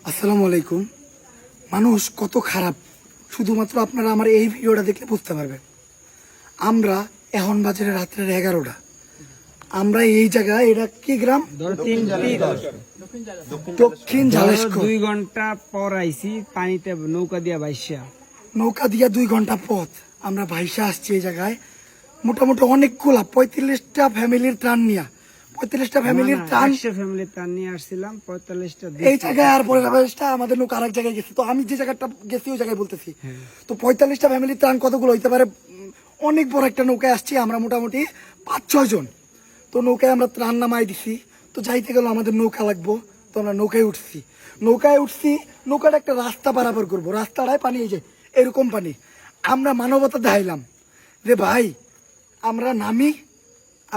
আসসালামু আলাইকুম। মানুষ কত খারাপ শুধুমাত্র আপনারা আমার এই ভিডিওটা দেখলে বুঝতে পারবেন। আমরা এখন বাজারে রাত্রের 11টা, আমরা এই জায়গায়, এটা কি গ্রাম? দক্ষিণ ঝালেশকর। 2 ঘন্টা পর আইছি পানিতে নৌকা দিয়া বাইসা। নৌকা দিয়া 2 ঘন্টা পথ আমরা ভাইসা আসছি এই জায়গায়। মোটামুটি অনেকগুলা 35টা ফ্যামিলির ত্রাণ নিয়া, 35টা ফ্যামিলির ত্রাণ, 100 ফ্যামিলির ত্রাণ নিয়ে আসছিলাম, 45টা এই জায়গায়। আর 45টা আমাদের নৌকা আরেক জায়গায় গেছে। তো আমি যে জায়গাটা গেছি ওই জায়গায় বলতেছি। তো 45টা ফ্যামিলির ত্রাণ কতগুলো হইতে পারে? অনেক বড় একটা নৌকায় আসছি আমরা, মোটামুটি 5-6 জন। তো নৌকায় আমরা ত্রাণ নামাই দিছি। তো যাইতে গেল আমাদের নৌকা লাগবো, তো আমরা নৌকায় উঠছি। নৌকাটা একটা রাস্তা পারাপার করবো, রাস্তাটায় পানি, এই যে এরকম পানি। আমরা মানবতা দেখাইলাম যে ভাই আমরা নামি,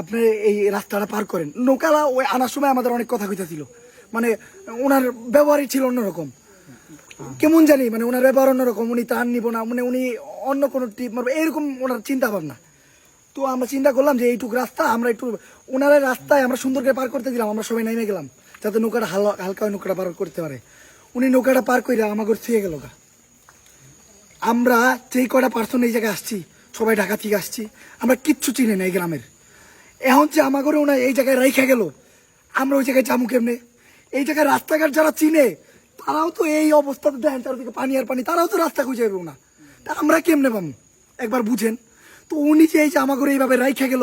আপনি এই রাস্তাটা পার করেন। নৌকালা ওই আনার সময় আমাদের অনেক কথা কইতেছিল, মানে ওনার ব্যবহারই ছিল অন্যরকম, কেমন জানি, মানে ওনার ব্যবহার অন্যরকম। উনি ত্রাণ নিব না, মানে উনি অন্য কোনো টিপ মারবে, এরকম ওনার চিন্তা ভাবনা। তো আমরা চিন্তা করলাম যে এইটুকু রাস্তা আমরা একটু ওনার রাস্তায় আমরা সুন্দর করে পার করতে দিলাম। আমরা সবাই নেমে গেলাম যাতে নৌকাটা হালকা নৌকাটা পার করতে পারে। উনি নৌকাটা পার করে আমাকে ছুঁয়ে গেল গা। আমরা যেই কয়টা পার্সন এই জায়গায় আসছি, সবাই ঢাকা থেকে আসছি, আমরা কিচ্ছু চিনি না এই গ্রামের। এখন যে আমাকে ওনা এই জায়গায় রাইখা গেল, আমরা ওই জায়গায় যাবো কেমনে? এই জায়গায় রাস্তাঘাট যারা চিনে তারাও তো এই অবস্থাতে দেখেন, চারদিকে পানি আর পানি, তারাও তো রাস্তা খুঁজে যাবে না। তা আমরা কেমনে পাবো একবার বুঝেন তো। উনি যে এই যে আমাকে এইভাবে রাইখা গেল,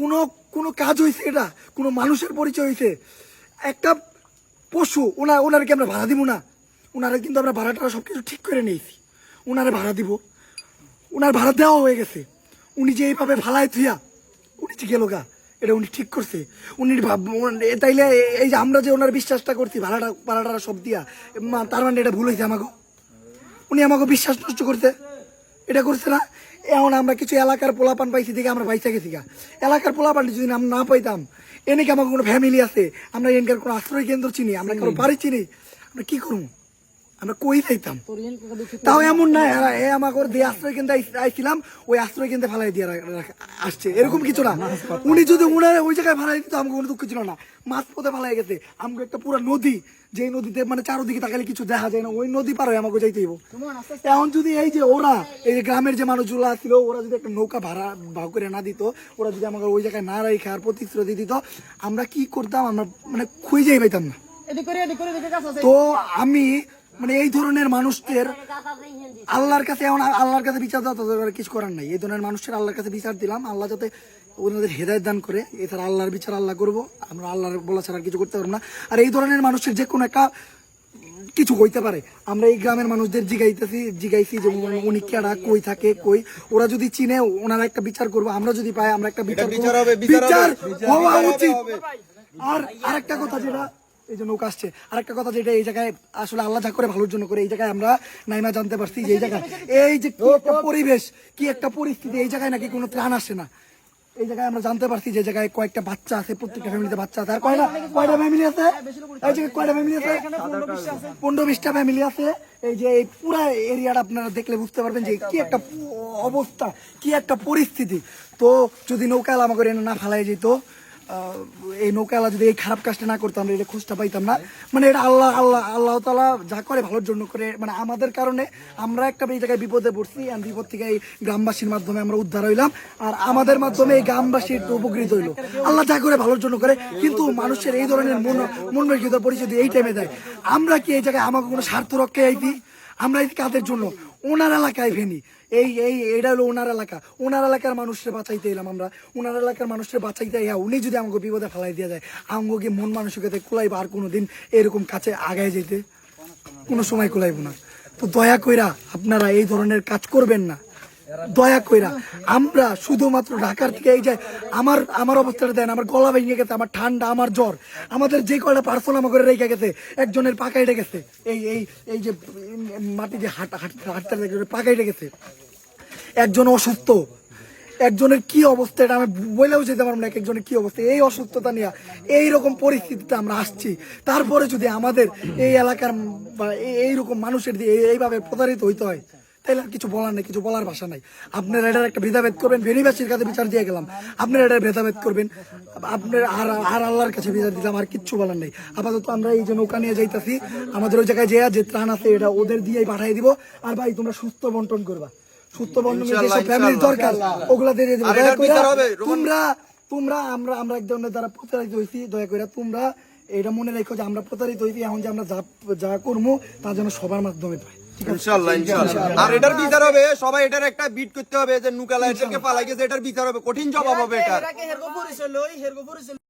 কোনো কোনো কাজ হয়েছে? এটা কোনো মানুষের পরিচয় হয়েছে? একটা পশু, ওনারকে আমরা ভাড়া দিব না? ওনারা কিন্তু আমরা ভাড়াটা সবকিছু ঠিক করে নিয়েছি, ওনারে ভাড়া দিব, ওনার ভাড়া দেওয়া হয়ে গেছে। উনি যে এইভাবে ভাড়ায় থুয়া উনি যে গেল গা, এটা উনি ঠিক করছে। উনি তাইলে এই যে আমরা যে ওনার বিশ্বাসটা করছি ভাড়াটা সব দিয়া, তার মানে এটা ভুল হয়েছে আমাকে। উনি আমাকে বিশ্বাস নষ্ট করতে, এটা করছে না। এখন আমরা কিছু এলাকার পোলাপান পাইছি দেখে আমরা বাইচা গেছি গা। এলাকার পোলাপান যদি আমরা না পাইতাম, এনেকে আমাকে কোনো ফ্যামিলি আছে, আমরা এনকার কোনো আশ্রয় কেন্দ্র চিনি, আমরা কারো বাড়ি চিনি, আমরা কি করবো? আমরা কই যাইতাম? তাও এমন না আমাকে দিয়ে আশ্রয় কেন্দ্রে আইছিলাম, ওই আশ্রয় কেন্দ্রে ফেলাই দিয়ে আসছে, এরকম কিছু না। উনি যদি উনার ওই জায়গায় ফেলাই দিত আমাকে কোনো দুঃখ ছিল না। মাছ পথে ফেলাই গেছে আমাকে একটা পুরো নদী, যে নদীতে মানে চারোদিকে তাকালে কিছু দেখা যায় না, ওই নদী পার হয়ে আমাকে যাইতে হইব। এখন যদি এই যে ওরা, এই যে গ্রামের যে মানুষগুলো ছিল, ওরা যদি একটা নৌকা ভাড়া ভাগ করে না দিত, ওরা যদি আমাকে ওই জায়গায় না রেখে আর প্রতিশ্রুতি দিত, আমরা কি করতাম? আমরা মানে খুঁজেই পাইতাম না। তো আমি মানে এই ধরনের মানুষদের আল্লাহর কাছে, এখন আল্লাহর কাছে বিচার দেওয়া তাদের কিছু করার নাই। এই ধরনের মানুষের আল্লাহর কাছে বিচার দিলাম, আল্লাহ যাতে ওনাদের হেদায়েত দান করে। এছাড়া আল্লাহর বিচার আল্লাহ করবো, আমরা আল্লাহর বলা ছাড়া কিছু করতে পারবো না। আর এই ধরনের মানুষের যে কোনো একটা কিছু হইতে পারে, আমরা এই গ্রামের মানুষদের জিগাইছি যে উনি কেডা, কই থাকে, কই, ওরা যদি চিনে ওনারা একটা বিচার করবো, আমরা যদি পাই আমরা একটা বিচার হওয়া উচিত। আর আরেকটা কথা, যেটা এই যে নৌকা আসছে, আরেকটা কথা যেটা এই জায়গায় আসলে আল্লাহ যা করে ভালোর জন্য করে, এই জায়গায় আমরা নাইমা জানতে পারছি যে এই জায়গায় এই যে কি একটা পরিবেশ, কি একটা পরিস্থিতি, এই জায়গায় নাকি কোনো ত্রাণ আসে না। এই জায়গায় আমরা জানতে পারছি যে জায়গায় কয়েকটা বাচ্চা আছে, প্রত্যেকটা ফ্যামিলিতে বাচ্চা আছে। আর কয়টা ফ্যামিলি আছে? এই জায়গায় কয়টা ফ্যামিলি আছে? 15-20টা ফ্যামিলি আছে। এই যে এই পুরা এরিয়াটা আপনারা দেখলে বুঝতে পারবেন যে কি একটা অবস্থা, কি একটা পরিস্থিতি। তো যদি নৌকা আমাকে না ফালাই যেত, এই নৌকালা যদি এই খারাপ কাজটা না করতাম, এটা খোঁজটা পাইতাম না। মানে এটা আল্লাহ তাআলা যা করে ভালোর জন্য করে। মানে আমাদের কারণে আমরা একটা এই জায়গায় বিপদে পড়ছি, আর বিপদ থেকে এই গ্রামবাসীর মাধ্যমে আমরা উদ্ধার হইলাম, আর আমাদের মাধ্যমে এই গ্রামবাসীর উপকৃত হইলো। আল্লাহ যা করে ভালোর জন্য করে, কিন্তু মানুষের এই ধরনের মনমর্জিত পরিচয় এই টাইমে দেয়। আমরা কি এই জায়গায় আমাকে কোনো স্বার্থ রক্ষায় আইতি? আমরা এই কাদের জন্য? ওনার এলাকায় ভেনি, এটা হলো ওনার এলাকা, ওনার এলাকার মানুষের বাঁচাইতে এলাম আমরা। ওনার এলাকার মানুষের বাঁচাইতে উনি যদি আমাকে বিপদে ফেলাই দিয়ে যায়, আমাকে মন মানসিকতা কুলাইব আর কোনোদিন এরকম কাছে আগায় যেতে কোনো সময় কুলাইব না। তো দয়া কইরা আপনারা এই ধরনের কাজ করবেন না, দয়া কইরা। আমরা শুধুমাত্র ঢাকার থেকে এই যে আমার অবস্থাটা দেন, আমার গলা ভেঙে গেছে, আমার ঠান্ডা, আমার জ্বর, আমাদের যে কয়টা পার্সোনাল আমাকে রেখে গেছে, একজনের পা কাইটে গেছে, এই যে মাটি যে হাঁটতে পা কাইটে গেছে, একজন অসুস্থ, একজনের কি অবস্থা এটা আমি বলেও যেতে পারবো না। একজনের কি অবস্থা, এই অসুস্থতা নিয়ে এইরকম পরিস্থিতিতে আমরা আসছি। তারপরে যদি আমাদের এই এলাকার বা এইরকম মানুষের দিয়ে এইভাবে প্রতারিত হইতে হয়, তাইলে আর কিছু বলার নেই, কিছু বলার ভাষা নাই। আপনারা এটার একটা ভেদাভেদ করবেন, ভেনিবাসীর কাছে বিচার দিয়ে গেলাম, আপনারা এটার ভেদাভেদ করবেন, আপনার আর আল্লাহর কাছে বিচার দিলাম, আর কিচ্ছু বলার নেই। আপাতত আমরা এই যে নৌকা নিয়ে যাইতাছি, আমাদের ওই জায়গায় যে ত্রাণ আছে এটা ওদের দিয়েই পাঠিয়ে দিব। আর ভাই তোমরা সুস্থ বন্টন করবা, সুস্থ বন্টন যেসব ফ্যামিলির দরকার ওগুলা দিয়ে দিব। আর এটার বিচার হবে, তোমরা আমরা এক ধরনের দ্বারা প্রতারিত হয়েছি, দয়া করে তোমরা এটা মনে রেখো যে আমরা প্রতারিত হয়েছি, এখন যে আমরা যা করবো তা যেন সবার মাধ্যমে পাই। ঠিক আছে? ইনশাআল্লাহ ইনশাআল্লাহ। আর এটার বিচার হবে, সবাই এটার একটা বিট করতে হবে যে নুকালা এটাকে পালাই গেছে, এটার বিচার হবে, কঠিন জবাব হবে এটা।